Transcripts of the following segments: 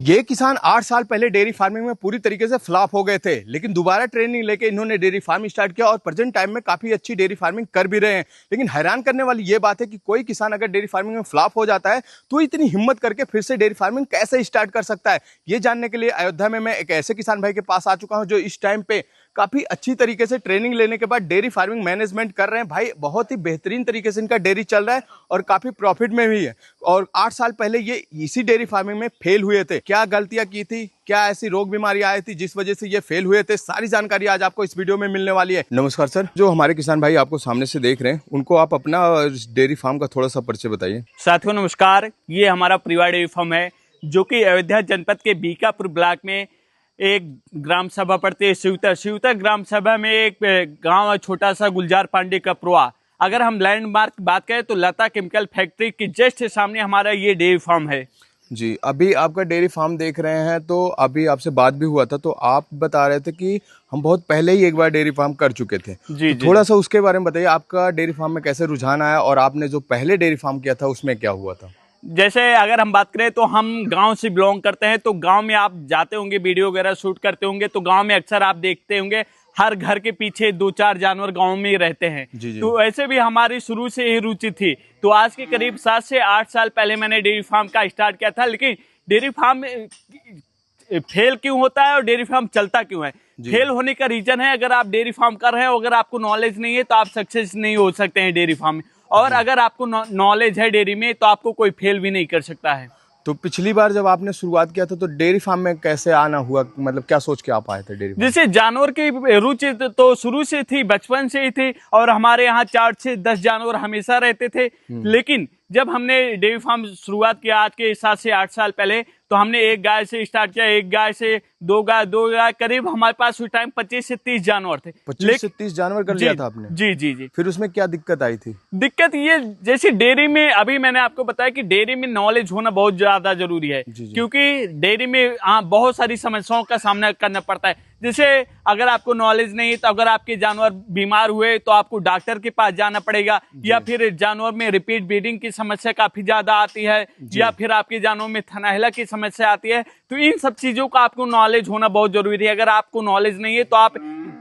ये किसान 8 साल पहले डेयरी फार्मिंग में पूरी तरीके से फ्लॉप हो गए थे, लेकिन दोबारा ट्रेनिंग लेके इन्होंने डेयरी फार्मिंग स्टार्ट किया और प्रेजेंट टाइम में काफी अच्छी डेयरी फार्मिंग कर भी रहे हैं। लेकिन हैरान करने वाली ये बात है कि कोई किसान अगर डेयरी फार्मिंग में फ्लॉप हो जाता है तो इतनी हिम्मत करके फिर से डेयरी फार्मिंग कैसे स्टार्ट कर सकता है। ये जानने के लिए अयोध्या में मैं एक ऐसे किसान भाई के पास आ चुका हूँ जो इस टाइम पे काफी अच्छी तरीके से ट्रेनिंग लेने के बाद डेयरी फार्मिंग मैनेजमेंट कर रहे हैं। भाई बहुत ही बेहतरीन तरीके से इनका डेयरी चल रहा है और काफी प्रॉफिट में भी है। और 8 साल पहले ये इसी डेयरी फार्मिंग में फेल हुए थे। क्या गलतियां की थी, क्या ऐसी रोग बीमारी आई थी जिस वजह से ये फेल हुए थे, सारी जानकारी आज आपको इस वीडियो में मिलने वाली है। नमस्कार सर, जो हमारे किसान भाई आपको सामने से देख रहे हैं उनको आप अपना डेयरी फार्म का थोड़ा सा परिचय बताइए। साथियों नमस्कार, ये हमारा परिवार डेयरी फार्म है जो कि अयोध्या जनपद के बीकापुर ब्लॉक में एक ग्राम सभा पड़ती है शिवतर ग्राम सभा में एक गांव है छोटा सा गुलजार पांडे का प्रोआ। अगर हम लैंडमार्क की बात करें तो लता केमिकल फैक्ट्री की जस्ट सामने हमारा ये डेयरी फार्म है जी। अभी आपका डेयरी फार्म देख रहे हैं तो अभी आपसे बात भी हुआ था तो आप बता रहे थे कि हम बहुत पहले ही एक बार डेयरी फार्म कर चुके थे। जी, तो थोड़ा सा उसके बारे में बताइए, आपका डेयरी फार्म में कैसे रुझान आया और आपने जो पहले डेयरी फार्म किया था उसमें क्या हुआ था। जैसे अगर हम बात करें तो हम गांव से बिलोंग करते हैं, तो गांव में आप जाते होंगे, वीडियो वगैरह शूट करते होंगे, तो गांव में अक्सर आप देखते होंगे हर घर के पीछे 2-4 जानवर गांव में ही रहते हैं। तो ऐसे भी हमारी शुरू से ही रुचि थी। तो आज के करीब 7 से 8 साल पहले मैंने डेयरी फार्म का स्टार्ट किया था। लेकिन डेयरी फार्म फेल क्यों होता है और डेयरी फार्म चलता क्यों है? फेल होने का रीजन है, अगर आप डेयरी फार्म कर रहे हैं, अगर आपको नॉलेज नहीं है तो आप सक्सेस नहीं हो सकते हैं डेयरी फार्म में। और अगर आपको नॉलेज है डेयरी में तो आपको कोई फेल भी नहीं कर सकता है। तो पिछली बार जब आपने शुरुआत किया था तो डेयरी फार्म में कैसे आना हुआ, मतलब क्या सोच के आप आए थे डेयरी फार्म? जैसे जानवर की रुचि तो शुरू से थी, बचपन से ही थी और हमारे यहाँ 4 से 10 जानवर हमेशा रहते थे। लेकिन जब हमने डेयरी फार्म शुरुआत किया आज के 7 से 8 साल पहले, तो हमने एक गाय से स्टार्ट किया, एक गाय से दो गाय, करीब हमारे पास उस टाइम 25 से 30 जानवर थे। 25 से 30 जानवर कर लिया था आपने? जी जी जी। फिर उसमें क्या दिक्कत आई थी? दिक्कत ये, जैसे डेयरी में अभी मैंने आपको बताया कि डेयरी में नॉलेज होना बहुत ज्यादा जरूरी है। क्योंकि डेयरी में बहुत सारी समस्याओं का सामना करना पड़ता है। जैसे अगर आपको नॉलेज नहीं है तो अगर आपके जानवर बीमार हुए तो आपको डॉक्टर के पास जाना पड़ेगा, या फिर जानवर में रिपीट ब्रीडिंग की समस्या काफी ज्यादा आती है, या फिर आपके जानवर में थनैला की समस्या आती है। तो इन सब चीजों का आपको नॉलेज होना बहुत जरूरी है। अगर आपको नॉलेज नहीं है तो आप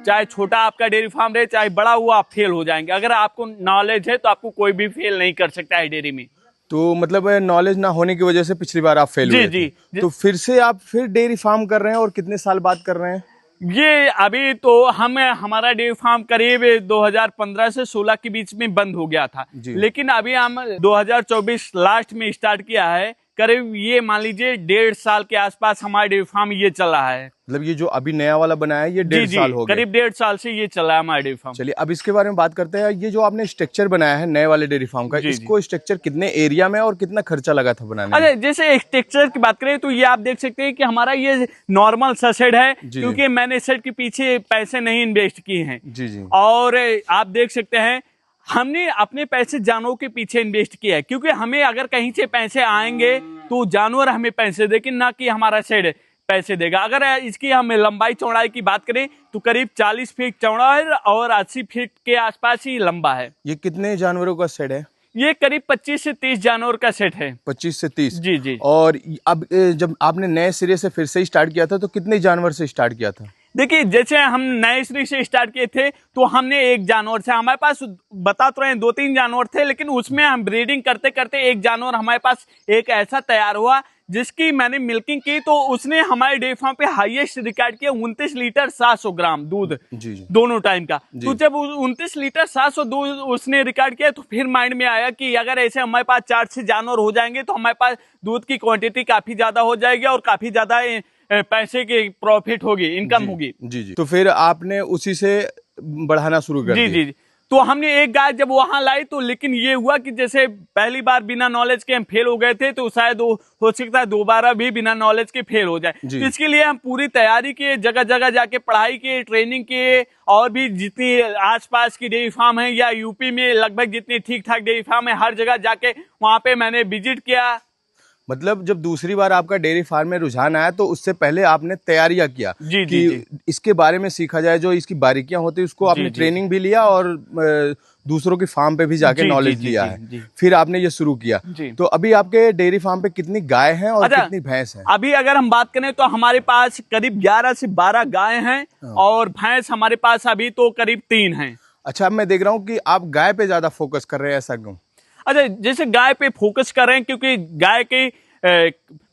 चाहे छोटा आपका डेयरी फार्म रहे चाहे बड़ा हुआ, आप फेल हो जाएंगे। अगर आपको नॉलेज है तो आपको कोई भी फेल नहीं कर सकता है डेयरी में। तो मतलब नॉलेज ना होने की वजह से पिछली बार आप फेल हुए थे। तो फिर से आप फिर डेयरी फार्म कर रहे हैं और कितने साल बाद कर रहे हैं? ये अभी तो हमारा डेयरी फार्म करीब 2015 से 16 के बीच में बंद हो गया था। लेकिन अभी हम 2024 लास्ट में स्टार्ट किया है। करीब ये मान लीजिए 1.5 साल के आसपास हमारा डेयरी फार्म ये चल रहा है। मतलब ये जो अभी नया वाला बनाया है ये 1.5 साल हो गया? करीब 1.5 साल से ये चल रहा है हमारा डेयरी फार्म। चलिए अब इसके बारे में बात करते हैं। ये जो आपने स्ट्रक्चर बनाया है नए वाले डेयरी फार्म का, इसको स्ट्रक्चर कितने एरिया में और कितना खर्चा लगा था बनाने में? अरे जैसे स्ट्रक्चर की बात करें तो ये आप देख सकते हैं कि हमारा ये नॉर्मल सा शेड है, क्योंकि मैंने शेड के पीछे पैसे नहीं इन्वेस्ट किए हैं। और आप देख सकते हैं हमने अपने पैसे जानवरों के पीछे इन्वेस्ट किया है, क्योंकि हमें अगर कहीं से पैसे आएंगे तो जानवर हमें पैसे देंगे, ना कि हमारा शेड पैसे देगा। अगर इसकी हम लंबाई चौड़ाई की बात करें तो करीब 40 फीट चौड़ा है और 80 फीट के आसपास ही लंबा है। ये कितने जानवरों का शेड है? ये करीब 25 से 30 जानवर का सेट है। 25 से 30? जी जी। और अब जब आपने नए सिरे से फिर से स्टार्ट किया था तो कितने जानवर से स्टार्ट किया था? देखिए जैसे हम नए सिरे से स्टार्ट किए थे तो हमने एक जानवर से, हमारे पास बता तो रहे हैं 2-3 जानवर थे, लेकिन उसमें हम ब्रीडिंग करते करते एक जानवर हमारे पास एक ऐसा तैयार हुआ जिसकी मैंने मिल्किंग की, तो उसने हमारे डेयरी फार्म पे हाईएस्ट रिकॉर्ड किया 29 लीटर 700 ग्राम दूध दोनों टाइम का। तो जब 29 लीटर 700 दूध उसने रिकॉर्ड किया तो फिर माइंड में आया कि अगर ऐसे हमारे पास 4 से जानवर हो जाएंगे तो हमारे पास दूध की क्वांटिटी काफी ज्यादा हो जाएगी और काफी ज्यादा पैसे की प्रॉफिट होगी, इनकम होगी। जी। तो फिर आपने उसी से बढ़ाना शुरू कर दिया? जी। तो हमने एक गाय जब वहां लाई तो, लेकिन ये हुआ कि जैसे पहली बार बिना नॉलेज के हम फेल हो गए थे, तो शायद हो सकता है दोबारा भी बिना नॉलेज के फेल हो जाए। तो इसके लिए हम पूरी तैयारी किए, जगह जगह जाके पढ़ाई किए, ट्रेनिंग किए, और भी जितनी आसपास की डेयरी फार्म है या यूपी में लगभग जितनी ठीक ठाक डेयरी फार्म है हर जगह जाके वहां पे मैंने विजिट किया। मतलब जब दूसरी बार आपका डेयरी फार्म में रुझान आया तो उससे पहले आपने तैयारियां किया कि इसके बारे में सीखा जाए, जो इसकी बारीकियां होती है उसको आपने ट्रेनिंग भी लिया और दूसरों की फार्म पे भी जाके जी, नॉलेज जी, जी, लिया जी, है, जी। फिर आपने ये शुरू किया। जी। तो अभी आपके डेयरी फार्म पे कितनी गाय हैं और अच्छा, कितनी भैंस हैं? अभी अगर हम बात करें तो हमारे पास करीब 11 से 12 गाय हैं हाँ। और भैंस हमारे पास अभी तो करीब 3 हैं। अच्छा, अब मैं देख रहा हूँ कि आप गाय पे ज्यादा फोकस कर रहे हैं, ऐसा क्यों? अच्छा, जैसे गाय पे फोकस कर रहे हैं क्योंकि गाय की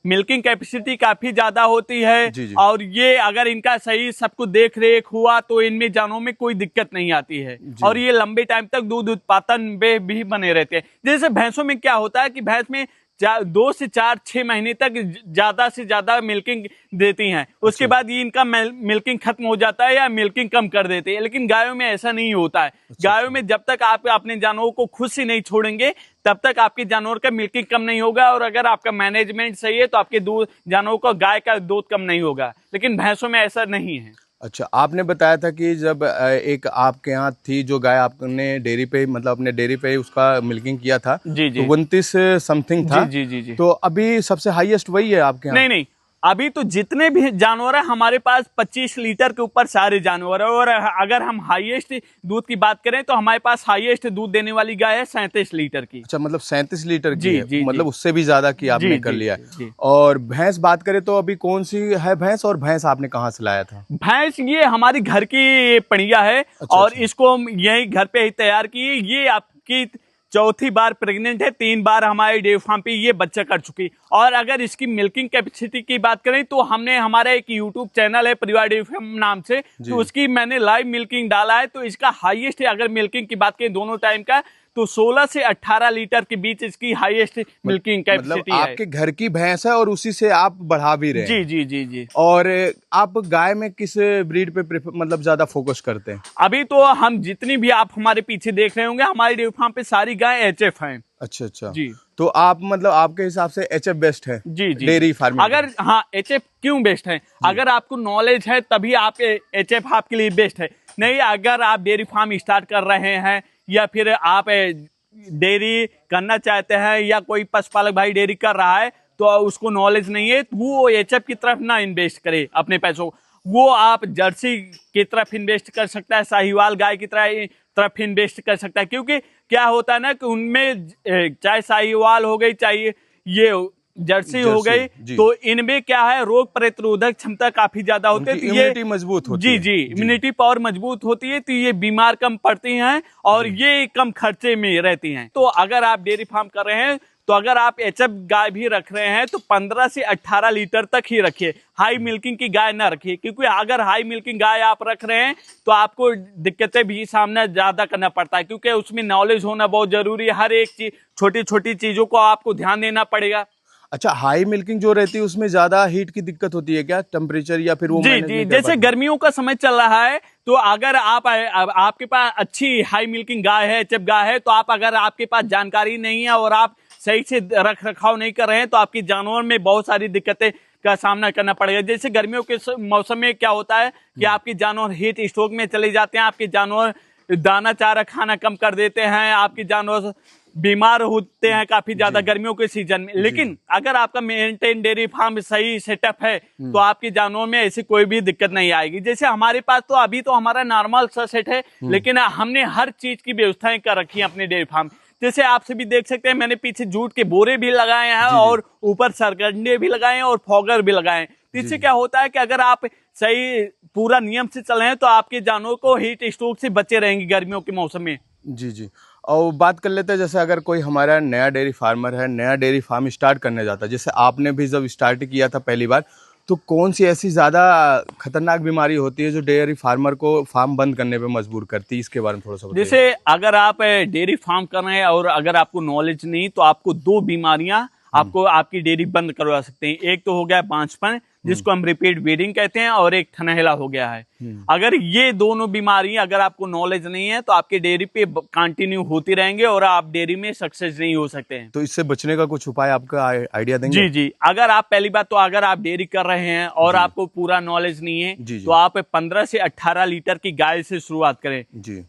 मिल्किंग कैपेसिटी काफी ज्यादा होती है जी, जी। और ये अगर इनका सही सब कुछ देख रेख हुआ तो इनमें जानों में कोई दिक्कत नहीं आती है जी। और ये लंबे टाइम तक दूध उत्पादन में भी बने रहते हैं। जैसे भैंसों में क्या होता है कि भैंस में 2 से 4-6 महीने तक ज्यादा से ज्यादा मिल्किंग देती हैं, उसके अच्छा। बाद ये इनका मिल्किंग खत्म हो जाता है या मिल्किंग कम कर देते हैं। लेकिन गायों में ऐसा नहीं होता है। गायों में जब तक आप अपने जानवरों को खुद से नहीं छोड़ेंगे तब तक आपके जानवर का मिल्किंग कम नहीं होगा और अगर आपका मैनेजमेंट सही है तो आपके दूध जानवरों का गाय का दूध कम नहीं होगा। लेकिन भैंसों में ऐसा नहीं है। अच्छा, आपने बताया था कि जब एक आपके यहाँ थी जो गाय, आपने डेयरी पे मतलब अपने डेयरी पे उसका मिल्किंग किया था, जी, जी। तो 29 समथिंग था। जी, जी, जी, जी। तो अभी सबसे हाईएस्ट वही है आपके यहाँ? नहीं, नहीं, अभी तो जितने भी जानवर हैं हमारे पास 25 लीटर के ऊपर सारे जानवर है और अगर हम हाईएस्ट दूध की बात करें तो हमारे पास हाईएस्ट दूध देने वाली गाय है 37 लीटर की। अच्छा, मतलब 37 लीटर की जी, है, जी, मतलब जी। उससे भी ज्यादा की आपने जी, कर जी, लिया जी, है। जी। और भैंस बात करें तो अभी कौन सी है भैंस, और भैंस आपने कहाँ से लाया था? भैंस ये हमारी घर की पड़िया है अच्छा, और अच्छा। इसको हम यही घर पे ही तैयार की है। ये आपकी चौथी बार प्रेग्नेंट है, 3 बार हमारे डेयरी फार्म पे ये बच्चा कर चुकी। और अगर इसकी मिल्किंग कैपेसिटी की बात करें तो हमने हमारा एक यूट्यूब चैनल है परिवार डेयरी फार्म नाम से, जी। तो उसकी मैंने लाइव मिल्किंग डाला है। तो इसका हाईएस्ट अगर मिल्किंग की बात करें दोनों टाइम का तो 16 से 18 लीटर के बीच इसकी हाईएस्ट मिल्किंग मतलब कैपेसिटी है। आपके घर की भैंस है और उसी से आप बढ़ा भी रहे हैं। जी, जी, जी, जी। और आप गाय में किस ब्रीड पे मतलब ज्यादा फोकस करते हैं? अभी तो हम जितनी भी आप हमारे पीछे देख रहे होंगे हमारे डेयरी फार्म पे सारी गाय एचएफ हैं। अच्छा, अच्छा। जी। तो आप मतलब आपके हिसाब से एचएफ बेस्ट है जी, जी, डेयरी जी। फार्मिंग? अगर हाँ, एचएफ क्यों बेस्ट है? अगर आपको नॉलेज है तभी आप एचएफ आपके लिए बेस्ट है। नहीं, अगर आप डेयरी फार्म स्टार्ट कर रहे हैं या फिर आप डेयरी करना चाहते हैं या कोई पशुपालक भाई डेयरी कर रहा है तो उसको नॉलेज नहीं है तो वो एचएफ की तरफ ना इन्वेस्ट करे अपने पैसों। वो आप जर्सी की तरफ इन्वेस्ट कर सकता है, साहिवाल गाय की तरफ इन्वेस्ट कर सकता है। क्योंकि क्या होता है ना कि उनमें चाहे साहिवाल हो गई चाहे ये जर्सी हो जर्सी, गई, जी। तो इनमें क्या है रोग प्रतिरोधक क्षमता काफी ज्यादा होती है। उनकी तो ये इम्यूनिटी मजबूत होती जी, है। जी, इम्यूनिटी पावर मजबूत होती है तो ये बीमार कम पड़ती हैं और ये कम खर्चे में रहती हैं। तो अगर आप डेयरी फार्म कर रहे हैं तो अगर आप एचएफ गाय भी रख रहे हैं तो 15 से 18 लीटर तक ही रखिए, हाई मिल्किंग की गाय ना रखिए। क्योंकि अगर हाई मिल्किंग गाय आप रख रहे हैं तो आपको दिक्कतें भी सामना ज्यादा करना पड़ता है क्योंकि उसमें नॉलेज होना बहुत जरूरी है। हर एक चीज, छोटी छोटी चीजों को आपको ध्यान देना पड़ेगा। अच्छा, हाई मिल्किंग जो रहती है उसमें ज्यादा हीट की दिक्कत होती है क्या, टेम्परेचर या फिर वो जी, मैनेज जी, नहीं कर जैसे पाते? गर्मियों का समय चल रहा है तो अगर आपके पास अच्छी हाई मिल्किंग गाय है, एचएफ गाय है, तो आप अगर आपके पास जानकारी नहीं है और आप सही से रख रखाव नहीं कर रहे हैं तो आपकी जानवर में बहुत सारी दिक्कतें का सामना करना पड़ेगा। जैसे गर्मियों के मौसम में क्या होता है कि आपके जानवर हीट स्ट्रोक में चले जाते हैं, आपके जानवर दाना चारा खाना कम कर देते हैं, आपके जानवर बीमार होते हैं काफी ज्यादा गर्मियों के सीजन में। लेकिन अगर आपका मेंटेन डेयरी फार्म सही सेटअप है तो आपके जानवरों में ऐसी कोई भी दिक्कत नहीं आएगी। जैसे हमारे पास तो अभी तो हमारा नॉर्मल सा सेट है लेकिन हमने हर चीज की व्यवस्थाएं कर रखी है अपने डेयरी फार्म। जैसे आपसे भी देख सकते हैं मैंने पीछे जूट के बोरे भी लगाए हैं और ऊपर सरकंडे भी लगाए हैं और फॉगर भी लगाए हैं। इससे क्या होता है कि अगर आप सही पूरा नियम से चल रहे हैं तो आपके जानवरों को हीट स्ट्रोक से बचे रहेंगे गर्मियों के मौसम में। जी, जी। और बात कर लेते हैं, जैसे अगर कोई हमारा नया डेयरी फार्मर है, नया डेयरी फार्म स्टार्ट करने जाता है, जैसे आपने भी जब स्टार्ट किया था पहली बार, तो कौन सी ऐसी ज़्यादा खतरनाक बीमारी होती है जो डेयरी फार्मर को फार्म बंद करने पे मजबूर करती है? इसके बारे में थोड़ा सा बताइए। जैसे अगर आप डेयरी फार्म कर रहे हैं और अगर आपको नॉलेज नहीं तो आपको 2 बीमारियां आपको आपकी डेयरी बंद करवा सकते हैं। एक तो हो गया बांझपन जिसको हम रिपीट ब्रीडिंग कहते हैं और एक थनहेला हो गया है। अगर ये दोनों बीमारी अगर आपको नॉलेज नहीं है तो आपके डेयरी पे कंटिन्यू होती रहेंगे और आप डेयरी में सक्सेस नहीं हो सकते हैं। तो इससे बचने का कुछ उपाय आपका आइडिया देंगे? जी, जी, अगर आप पहली बात तो अगर आप डेयरी कर रहे हैं और आपको पूरा नॉलेज नहीं है जी, जी। तो आप 15 से 18 लीटर की गाय से शुरुआत करें। जी।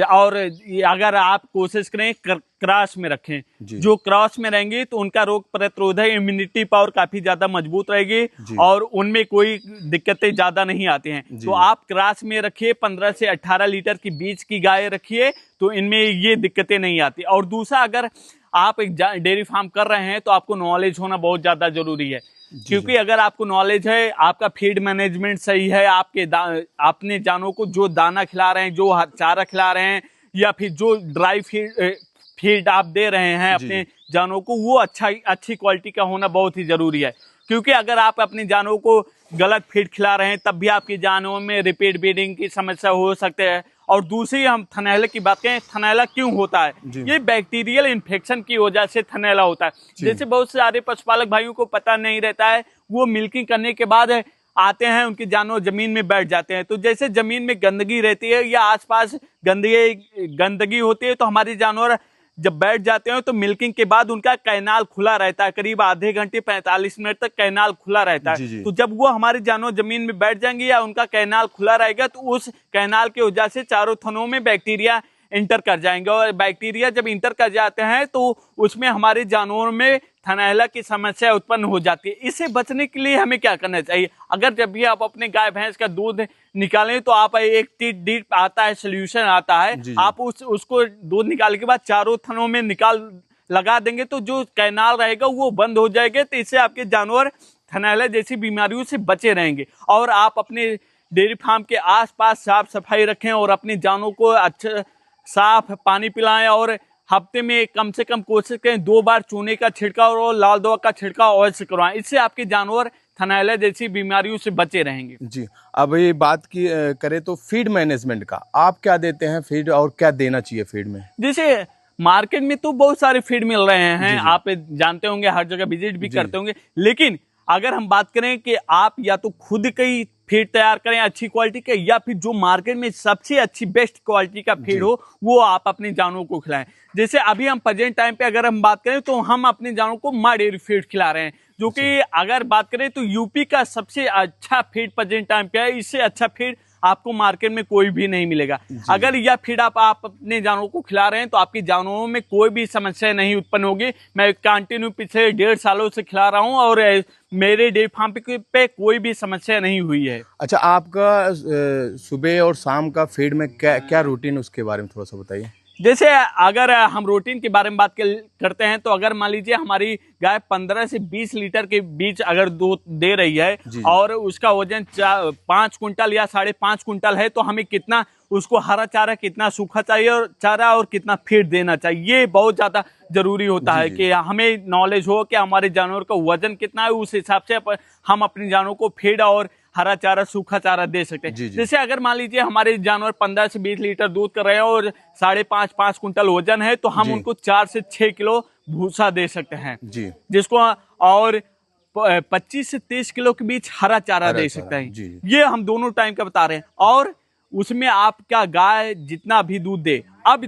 और अगर आप कोशिश करें क्रॉस में रखें, जो क्रॉस में रहेंगे तो उनका रोग प्रतिरोधक इम्यूनिटी पावर काफी ज्यादा मजबूत रहेगी और उनमें कोई दिक्कतें ज्यादा नहीं आती हैं। तो आप क्रॉस में रखिए, 15 से 18 लीटर की बीच की गाय रखिए, तो इनमें ये दिक्कतें नहीं आती। और दूसरा, अगर आप एक डेयरी फार्म कर रहे हैं तो आपको नॉलेज होना बहुत ज्यादा जरूरी है, क्योंकि अगर आपको नॉलेज है, आपका फीड मैनेजमेंट सही है, आपके अपने जानवरों को जो दाना खिला रहे हैं, जो चारा खिला रहे हैं, या फिर जो ड्राई फीड आप दे रहे हैं अपने जानवरों को, वो अच्छी क्वालिटी का होना बहुत ही जरूरी है। क्योंकि अगर आप अपने जानवरों को गलत फीड खिला रहे हैं, तब भी आपके जानवरों में रिपीट ब्रीडिंग की समस्या हो सकती है। और दूसरी, हम थनैला की बात करें, थनैला क्यों होता है? ये बैक्टीरियल इन्फेक्शन की वजह से थनैला होता है। जैसे बहुत सारे पशुपालक भाइयों को पता नहीं रहता है, वो मिल्किंग करने के बाद आते हैं, उनके जानवर जमीन में बैठ जाते हैं। तो जैसे जमीन में गंदगी रहती है या आसपास गंदगी होती है, तो हमारे जानवर जब बैठ जाते हैं तो मिल्किंग के बाद उनका कैनाल खुला रहता है, करीब आधे घंटे 45 मिनट तक कैनाल खुला रहता है। तो जब वो हमारे जानवर जमीन में बैठ जाएंगे या उनका कैनाल खुला रहेगा, तो उस कैनाल के वजह से चारों थनों में बैक्टीरिया इंटर कर जाएंगे, और बैक्टीरिया जब इंटर कर जाते हैं तो उसमें हमारे जानवरों में थनैला की समस्या उत्पन्न हो जाती है। इससे बचने के लिए हमें क्या करना चाहिए? अगर जब भी आप अपने गाय भैंस का दूध निकालें, तो आप एक टीट आता है, सोल्यूशन आता है, आप उसको दूध निकालने के बाद चारों थनों में लगा देंगे, तो जो कैनाल रहेगा वो बंद हो जाएगा। तो इससे आपके जानवर थनैला जैसी बीमारियों से बचे रहेंगे। और आप अपने डेयरी फार्म के आसपास साफ सफाई रखें और अपने जानवरों को अच्छा साफ पानी पिलाएं, और हफ्ते में कम से कम कोशिश करें 2 बार चूने का छिड़काव और लाल दवा का छिड़काव अवश्य करवाएं। इससे आपके जानवर थनैला जैसी बीमारियों से बचे रहेंगे। जी, अब ये बात की करें तो फीड मैनेजमेंट का, आप क्या देते हैं फीड और क्या देना चाहिए फीड में? जैसे मार्केट में तो बहुत सारे फीड मिल रहे हैं, आप जानते होंगे, हर जगह विजिट भी करते होंगे। लेकिन अगर हम बात करें कि आप या तो खुद की फीड तैयार करें अच्छी क्वालिटी के, या फिर जो मार्केट में सबसे अच्छी बेस्ट क्वालिटी का फीड हो, वो आप अपने जानवरों को खिलाएं। जैसे अभी हम प्रेजेंट टाइम पे अगर हम बात करें, तो हम अपने जानवरों को माँ डेयरी फीड खिला रहे हैं, जो कि अगर बात करें तो यूपी का सबसे अच्छा फीड प्रेजेंट टाइम पे है। इससे अच्छा फीड आपको मार्केट में कोई भी नहीं मिलेगा। अगर यह फीड आप अपने जानवरों को खिला रहे हैं, तो आपके जानवरों में कोई भी समस्या नहीं उत्पन्न होगी। मैं कंटिन्यू पिछले 1.5 सालों से खिला रहा हूं और मेरे डेयरी फार्म पे कोई भी समस्या नहीं हुई है। अच्छा, आपका सुबह और शाम का फीड में क्या रूटीन, उसके बारे में थोड़ा सा बताइए। जैसे अगर हम रूटीन के बारे में बात करते हैं, तो अगर मान लीजिए हमारी गाय 15 से 20 लीटर के बीच अगर दूध दे रही है और उसका वजन 5 कुंटल या 5.5 कुंटल है, तो हमें कितना उसको हरा चारा, कितना सूखा चाहिए और चारा, और कितना फीड देना चाहिए, ये बहुत ज्यादा जरूरी होता है कि हमें नॉलेज हो कि हमारे जानवर का वजन कितना है। उस हिसाब से हम अपने जानवरों को फीड और हरा चारा, सूखा चारा दे सकते हैं। जैसे अगर मान लीजिए हमारे जानवर 15 से 20 लीटर दूध कर रहे हैं और 5.5 कुंटल वजन है, तो हम उनको 4 से 6 किलो भूसा दे सकते हैं, जिसको और 25 से 30 किलो के बीच हरा चारा दे सकते हैं। ये हम दोनों टाइम का बता रहे हैं। और उसमें आपका गाय जितना भी दूध दे, अब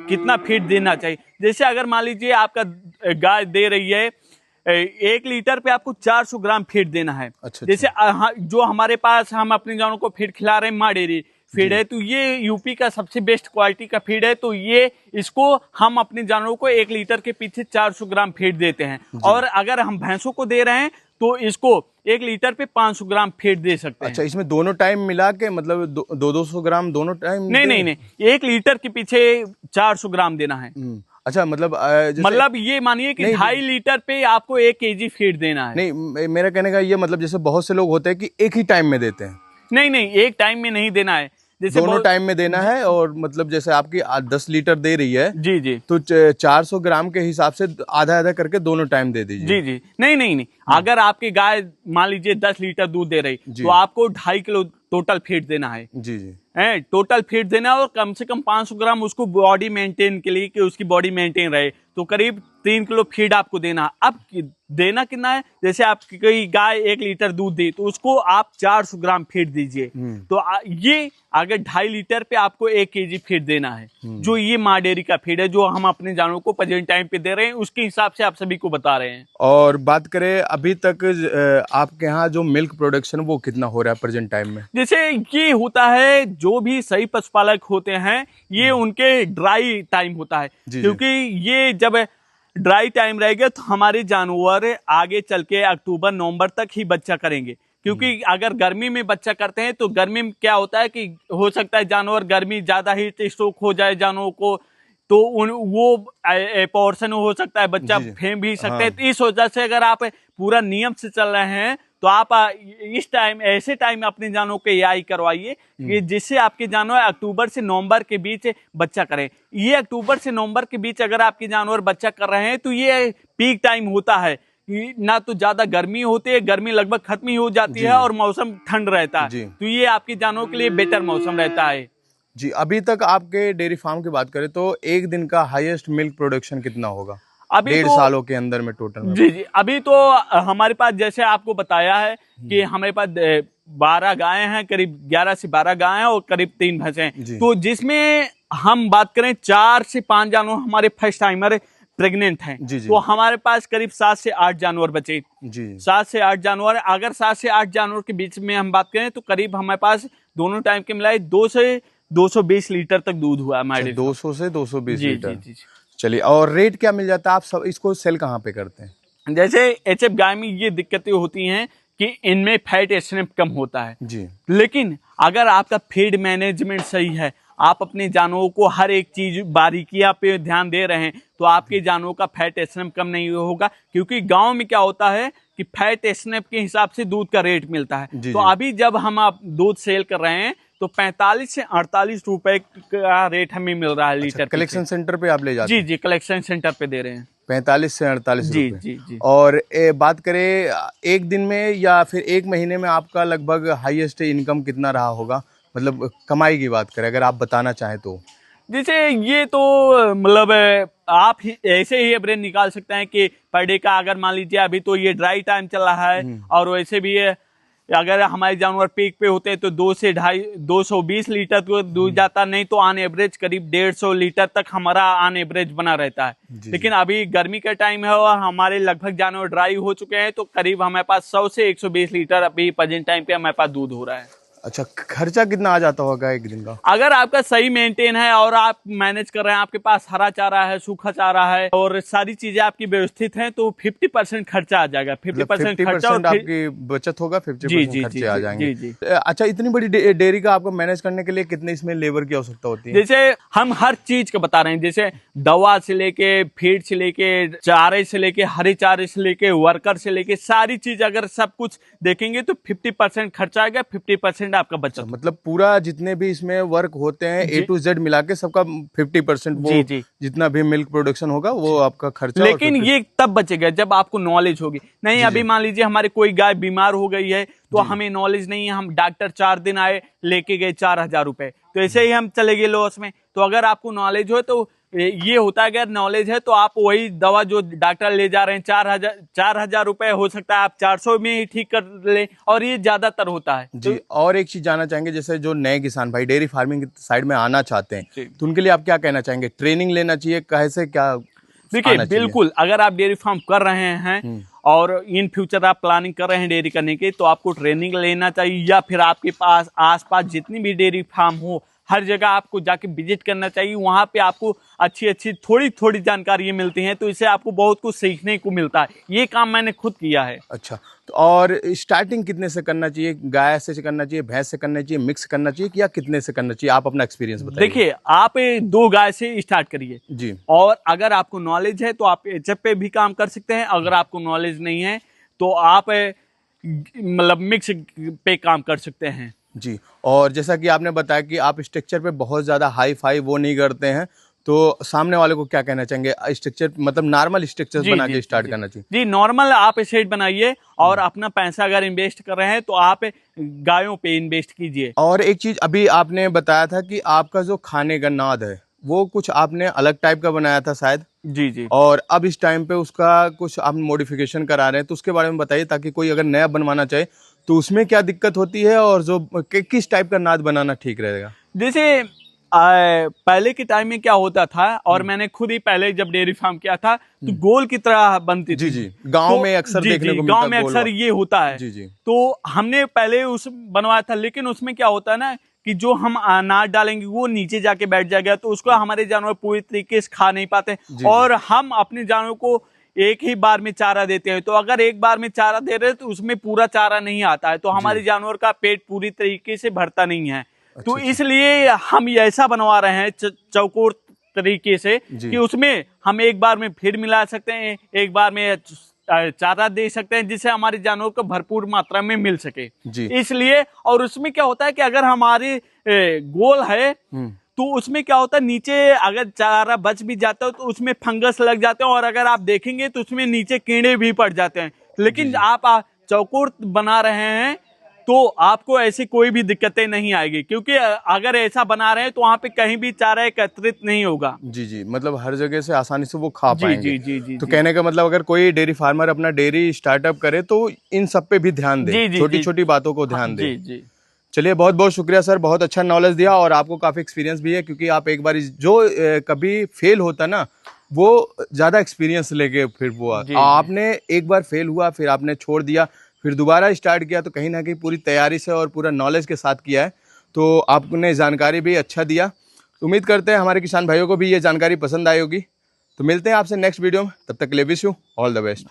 कितना फीड देना चाहिए। जैसे अगर मान लीजिए आपका गाय दे रही है 1 लीटर पे आपको 400 ग्राम फीड देना है। जैसे जो हमारे पास हम अपने जानवरों को फीड खिला रहे हैं माँ डेयरी फीड है, तो ये यूपी का सबसे बेस्ट क्वालिटी का फीड है। तो ये इसको हम अपने जानवरों को 1 लीटर के पीछे 400 ग्राम फीड देते हैं। और अगर हम भैंसों को दे रहे हैं, तो इसको 1 लीटर पे 500 ग्राम फीड दे सकते हैं। अच्छा, इसमें दोनों टाइम मिला के मतलब 200 ग्राम दोनों टाइम? नहीं, 1 लीटर के पीछे 400 ग्राम देना है। अच्छा, मतलब ये मानिए कि 2.5 लीटर पे आपको 1 केजी फीड देना है। नहीं, मेरा कहने का ये मतलब, जैसे बहुत से लोग होते हैं कि एक ही टाइम में देते हैं। नहीं, एक टाइम में नहीं देना है, जैसे दोनों टाइम में देना है। और मतलब जैसे आपकी 10 लीटर दे रही है, जी, तो 400 ग्राम के हिसाब से आधा आधा करके दोनों टाइम दे दीजिए। जी, नहीं। अगर आपकी गाय मान लीजिए 10 लीटर दूध दे रही, तो आपको 2.5 किलो टोटल फीड देना है। जी, टोटल फीड देना है, और कम से कम 500 ग्राम उसको बॉडी मेंटेन के लिए, कि उसकी बॉडी मेंटेन रहे, तो करीब 3 किलो फीड आपको देना। अब देना कितना है, जैसे आपकी कोई गाय 1 लीटर दूध दी तो उसको आप 400 ग्राम फीड दीजिए, तो ये अगर 2.5 लीटर पे आपको 1 केजी फीड देना है। जो ये माँ डेयरी का फीड है जो हम अपने जानवरों को प्रेजेंट टाइम पे दे रहे हैं, उसके हिसाब से आप सभी को बता रहे हैं। और बात करें अभी तक आपके यहाँ जो मिल्क प्रोडक्शन वो कितना हो रहा है प्रेजेंट टाइम में? जैसे ये होता है, जो भी सही पशुपालक होते हैं ये उनके ड्राई टाइम होता है, क्योंकि ये जब ड्राई टाइम रहेगा तो हमारे जानवर आगे चल के अक्टूबर नवंबर तक ही बच्चा करेंगे। क्योंकि अगर गर्मी में बच्चा करते हैं तो गर्मी में क्या होता है कि हो सकता है जानवर गर्मी ज्यादा हीट स्ट्रोक हो जाए जानवरों को, तो वो पोर्शन हो सकता है, बच्चा फेंक भी सकते हैं। इस वजह से अगर आप पूरा नियम से चल रहे हैं तो आप इस टाइम ऐसे टाइम अपने जानवरों को एआई करवाइए कि जिससे आपके जानवर अक्टूबर से नवंबर के बीच बच्चा करें। ये अक्टूबर से नवंबर के बीच अगर आपके जानवर बच्चा कर रहे हैं तो ये पीक टाइम होता है, ना तो ज्यादा गर्मी होती है, गर्मी लगभग खत्म ही हो जाती है और मौसम ठंड रहता है, तो ये आपके जानवरों के लिए बेटर मौसम रहता है। जी, अभी तक आपके डेयरी फार्म की बात करें तो एक दिन का हाईएस्ट मिल्क प्रोडक्शन कितना होगा अभी 1.5 सालों के अंदर में टोटल में? जी, अभी तो हमारे पास जैसे आपको बताया है कि हमारे पास 12 गायें हैं, करीब 11 से 12 गायें और करीब 3 भैंसें हैं। तो जिसमें हम बात करें 4 से 5 जानवर हमारे फर्स्ट टाइमर प्रेग्नेंट हैं, तो हमारे पास करीब 7 से 8 जानवर बचे। 7 से 8 जानवर, अगर 7 से 8 जानवर के बीच में हम बात करें तो करीब हमारे पास दोनों टाइम के मिलाए 2 से 220 लीटर तक दूध हुआ हमारे। 200 से 220 लीटर। चलिए, और रेट क्या मिल जाता है? आप सब इसको सेल कहाँ पे करते हैं? जैसे एचएफ गाय में ये दिक्कतें होती हैं कि इनमें फैट एस्ट्रेम कम होता है जी, लेकिन अगर आपका फीड मैनेजमेंट सही है, आप अपने जानवरों को हर एक चीज बारीकियां पे ध्यान दे रहे हैं, तो आपके जानवरों का फैट एस्ट्रेम कम नहीं होगा। क्योंकि गांव में क्या होता है कि फैट एस्ट्रेम के हिसाब से दूध का रेट मिलता है। तो अभी जब हम आप दूध सेल कर रहे हैं तो 45 से 48 रुपए का रेट हमें मिल रहा है लीटर। कलेक्शन सेंटर पे आप ले जाते हैं? जी, कलेक्शन सेंटर पे दे रहे हैं 45 से 48 जी, रुपए। जी। और बात करें एक दिन में या फिर एक महीने में आपका लगभग हाईएस्ट इनकम कितना रहा होगा, मतलब कमाई की बात करें अगर आप बताना चाहें तो? जैसे ये तो मतलब आप ऐसे ही एवरेज निकाल सकते हैं कि पर डे का, अगर मान लीजिए अभी तो ये ड्राई टाइम चल रहा है और वैसे भी अगर हमारे जानवर पीक पे होते हैं तो 2 से 220 लीटर तो दूध जाता, नहीं तो ऑन एवरेज करीब 150 लीटर तक हमारा ऑन एवरेज बना रहता है। लेकिन अभी गर्मी का टाइम है और हमारे लगभग जानवर ड्राई हो चुके हैं, तो करीब हमारे पास 100 से 120 लीटर अभी प्रेजेंट टाइम पे हमारे पास दूध हो रहा है। अच्छा, खर्चा कितना आ जाता होगा एक दिन का? अगर आपका सही मेंटेन है और आप मैनेज कर रहे हैं, आपके पास हरा चारा है, सूखा चारा है और सारी चीजें आपकी व्यवस्थित हैं, तो 50% खर्चा आ जाएगा। 50% खर्चा और आपकी बचत होगा, 50% खर्चे आ जाएंगे। जी। अच्छा, इतनी बड़ी डेयरी का आपको मैनेज करने के लिए कितने इसमें लेबर की आवश्यकता होती है? जैसे हम हर चीज का बता रहे हैं, जैसे दवा से लेके, फीड से लेके, चारे से लेके, हरे चारे से लेके, वर्कर से लेके, सारी चीज अगर सब कुछ देखेंगे तो 50% खर्चा आएगा, 50% आपका बचत। मतलब पूरा जितने भी इसमें वर्क होते हैं A to Z मिला के सबका 50% वो जितना भी मिल्क प्रोडक्शन होगा वो आपका खर्चा। लेकिन ये तब बचेगा जब आपको नॉलेज होगी। नहीं, अभी मान लीजिए हमारे कोई गाय बीमार हो गई है तो हमें नॉलेज नहीं है, हम डॉक्टर 4 दिन आए लेके गए 4000 रुपए, तो ऐसे ही हम चले गए लॉस में। तो अगर आपको नॉलेज हो तो ये होता है, अगर नॉलेज है तो आप वही दवा जो डॉक्टर ले जा रहे हैं 4000 रुपए, हो सकता है आप 400 में ही ठीक कर ले, और ये ज्यादातर होता है। जी, और एक चीज जानना चाहेंगे, जैसे जो नए किसान भाई डेयरी फार्मिंग की साइड में आना चाहते हैं तो उनके लिए आप क्या कहना चाहेंगे? ट्रेनिंग लेना चाहिए, कैसे क्या? देखिए, बिल्कुल, अगर आप डेयरी फार्म कर रहे हैं और इन फ्यूचर आप प्लानिंग कर रहे हैं डेयरी करने की, तो आपको ट्रेनिंग लेना चाहिए, या फिर आपके पास आसपास जितनी भी डेयरी फार्म हो हर जगह आपको जाके विजिट करना चाहिए। वहां पे आपको अच्छी थोड़ी जानकारी मिलती हैं, तो इससे आपको बहुत कुछ सीखने को मिलता है। ये काम मैंने खुद किया है। अच्छा, तो और स्टार्टिंग कितने से करना चाहिए? गाय से करना चाहिए, भैंस से करना चाहिए, मिक्स करना चाहिए, या कितने से करना चाहिए? आप अपना एक्सपीरियंस बताइए। देखिए, आप 2 गाय से स्टार्ट करिए जी, और अगर आपको नॉलेज है तो आप एचएफ पे भी काम कर सकते हैं। अगर आपको नॉलेज नहीं है तो आप मतलब मिक्स पे काम कर सकते हैं। जी, और जैसा कि आपने बताया कि आप स्ट्रक्चर पे बहुत ज़्यादा हाई फाई वो नहीं करते हैं, तो सामने वाले को क्या कहना चाहेंगे? स्ट्रक्चर मतलब नॉर्मल स्ट्रक्चर बना के स्टार्ट करना चाहिए? जी, नॉर्मल आप सेट बनाइए और अपना पैसा अगर इन्वेस्ट कर रहे हैं तो आप गायों पे इन्वेस्ट कीजिए। और एक चीज अभी आपने बताया था कि आपका जो खाने का नाद है वो कुछ आपने अलग टाइप का बनाया था शायद? जी जी। और अब इस टाइम पे उसका कुछ आप मॉडिफिकेशन करा रहे हैं, तो उसके बारे में बताइए, ताकि कोई अगर नया बनवाना चाहे तो उसमें क्या दिक्कत होती है और जो किस टाइप का नाद बनाना ठीक रहेगा। जैसे पहले के टाइम में क्या होता था, और मैंने खुद ही पहले जब डेयरी फार्म किया था तो गोल की तरह बनती थी। जी जी, गांव तो में अक्सर देखने को मिलता गांव है में गोल अक्सर ये होता है। जी जी। तो हमने पहले उस बनवाया था, लेकिन उसमें क्या होता है ना कि जो हम अनाज डालेंगे वो नीचे जाके बैठ जाएगा, तो उसको हमारे जानवर पूरी तरीके से खा नहीं पाते। और हम अपने जानवर को एक ही बार में चारा देते हैं, तो अगर एक बार में चारा दे रहे हैं तो उसमें पूरा चारा नहीं आता है, तो हमारे जानवर का पेट पूरी तरीके से भरता नहीं है। तो इसलिए हम ऐसा बनवा रहे हैं चौकोर तरीके से कि उसमें हम एक बार में फीड मिला सकते हैं, एक बार में चारा दे सकते हैं, जिससे हमारे जानवर को भरपूर मात्रा में मिल सके जी। इसलिए। और उसमें क्या होता है कि अगर हमारे गोल है तो उसमें क्या होता है, नीचे अगर चारा बच भी जाता है तो उसमें फंगस लग जाते हैं, और अगर आप देखेंगे तो उसमें नीचे कीड़े भी पड़ जाते हैं। लेकिन आप चौकोर बना रहे हैं तो आपको ऐसी कोई भी दिक्कतें नहीं आएगी, क्योंकि अगर ऐसा बना रहे हैं तो वहां पे कहीं भी चारा एकत्रित नहीं होगा। जी जी, मतलब हर जगह से आसानी से वो खा जी पाएंगे। जी जी जी। तो कहने का मतलब, अगर कोई डेयरी फार्मर अपना डेयरी स्टार्टअप करे तो इन सब पे भी ध्यान दे, छोटी छोटी बातों को ध्यान दे। जी जी। चलिए, बहुत बहुत शुक्रिया सर, बहुत अच्छा नॉलेज दिया, और आपको काफी एक्सपीरियंस भी है, क्योंकि आप एक बार जो कभी फेल होता ना, वो ज्यादा एक्सपीरियंस लेके फिर वो आपने एक बार फेल हुआ, फिर आपने छोड़ दिया, फिर दोबारा स्टार्ट किया, तो कहीं ना कहीं पूरी तैयारी से और पूरा नॉलेज के साथ किया है। तो आपने जानकारी भी अच्छा दिया। उम्मीद करते हैं हमारे किसान भाइयों को भी ये जानकारी पसंद आई होगी। तो मिलते हैं आपसे नेक्स्ट वीडियो में, तब तक के लिए wish you all the best.